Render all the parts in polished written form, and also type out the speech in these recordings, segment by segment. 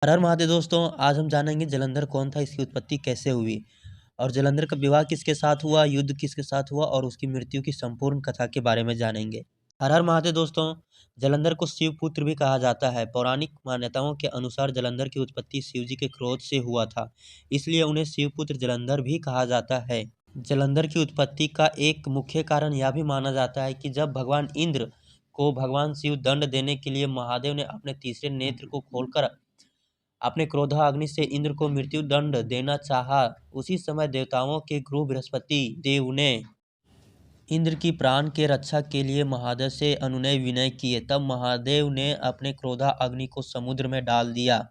हर हर महादेव दोस्तों, आज हम जानेंगे जलंधर कौन था, इसकी उत्पत्ति कैसे हुई और जलंधर का विवाह किसके साथ हुआ, युद्ध किसके साथ हुआ और उसकी मृत्यु की संपूर्ण कथा के बारे में जानेंगे। हर हर महादेव दोस्तों, जलंधर को शिवपुत्र भी कहा जाता है। पौराणिक मान्यताओं के अनुसार जलंधर की उत्पत्ति शिव जी के क्रोध से हुआ था, इसलिए उन्हें शिवपुत्र जलंधर भी कहा जाता है। जलंधर की उत्पत्ति का एक मुख्य कारण यह भी माना जाता है कि जब भगवान इंद्र को भगवान शिव दंड देने के लिए महादेव ने अपने तीसरे नेत्र को खोलकर अपने क्रोधाग्नि से इंद्र को मृत्यु दंड देना चाहा, उसी समय देवताओं के गुरु बृहस्पति देव ने इंद्र की प्राण के रक्षा के लिए महादेव से अनुनय विनय किए। तब महादेव ने अपने क्रोधाग्नि को समुद्र में डाल दिया।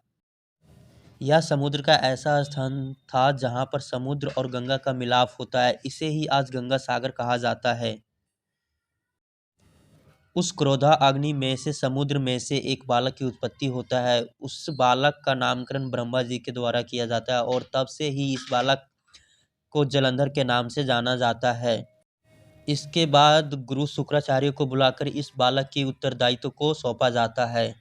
यह समुद्र का ऐसा स्थान था जहाँ पर समुद्र और गंगा का मिलाप होता है, इसे ही आज गंगा सागर कहा जाता है। उस क्रोधाग्नि में से समुद्र में से एक बालक की उत्पत्ति होता है। उस बालक का नामकरण ब्रह्मा जी के द्वारा किया जाता है और तब से ही इस बालक को जलंधर के नाम से जाना जाता है। इसके बाद गुरु शुक्राचार्य को बुलाकर इस बालक की उत्तरदायित्व को सौंपा जाता है।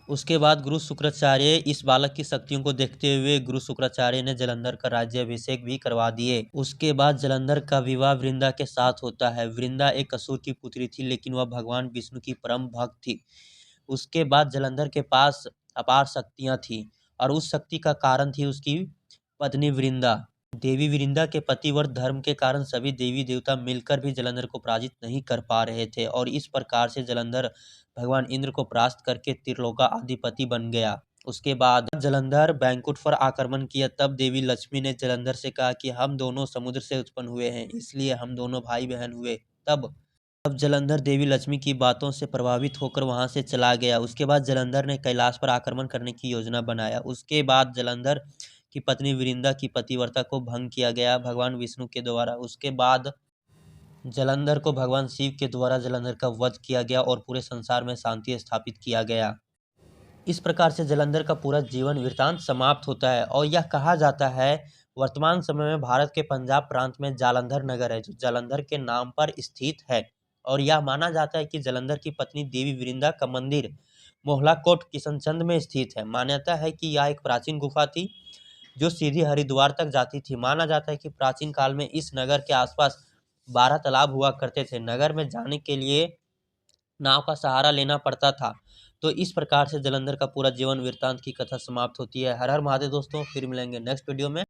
उसके बाद गुरु शुक्राचार्य इस बालक की शक्तियों को देखते हुए गुरु शुक्राचार्य ने जलंधर का राज्याभिषेक भी करवा दिए। उसके बाद जलंधर का विवाह वृंदा के साथ होता है। वृंदा एक असुर की पुत्री थी, लेकिन वह भगवान विष्णु की परम भक्त थी। उसके बाद जलंधर के पास अपार शक्तियां थी और उस शक्ति का कारण थी उसकी पत्नी वृंदा। देवी वृंदा के पतिव्रत धर्म के कारण सभी देवी देवता मिलकर भी जलंधर को पराजित नहीं कर पा रहे थे और इस प्रकार से जलंधर भगवान इंद्र को परास्त करके त्रिलोकाधिपति बन गया। उसके बाद जलंधर बैंकुट पर आक्रमण किया। तब देवी लक्ष्मी ने जलंधर से कहा कि हम दोनों समुद्र से उत्पन्न हुए हैं, इसलिए हम दोनों भाई बहन हुए। तब जलंधर देवी लक्ष्मी की बातों से प्रभावित होकर वहां से चला गया। उसके बाद जलंधर ने कैलाश पर आक्रमण करने की योजना बनाया। उसके बाद जलंधर की पत्नी वृंदा की पतिव्रता को भंग किया गया भगवान विष्णु के द्वारा। उसके बाद जलंधर को भगवान शिव के द्वारा जलंधर का वध किया गया और पूरे संसार में शांति स्थापित किया गया। इस प्रकार से जलंधर का पूरा जीवन वृत्तांत समाप्त होता है और यह कहा जाता है वर्तमान समय में भारत के पंजाब प्रांत में जालंधर नगर है, जो जलंधर के नाम पर स्थित है। और यह माना जाता है कि जलंधर की पत्नी देवी वृंदा का मंदिर मोहलाकोट किशनचंद में स्थित है। मान्यता है कि यह एक प्राचीन गुफा थी जो सीधी हरिद्वार तक जाती थी। माना जाता है कि प्राचीन काल में इस नगर के आसपास 12 तालाब हुआ करते थे। नगर में जाने के लिए नाव का सहारा लेना पड़ता था। तो इस प्रकार से जलंधर का पूरा जीवन वृत्तांत की कथा समाप्त होती है। हर हर महादेव दोस्तों, फिर मिलेंगे नेक्स्ट वीडियो में।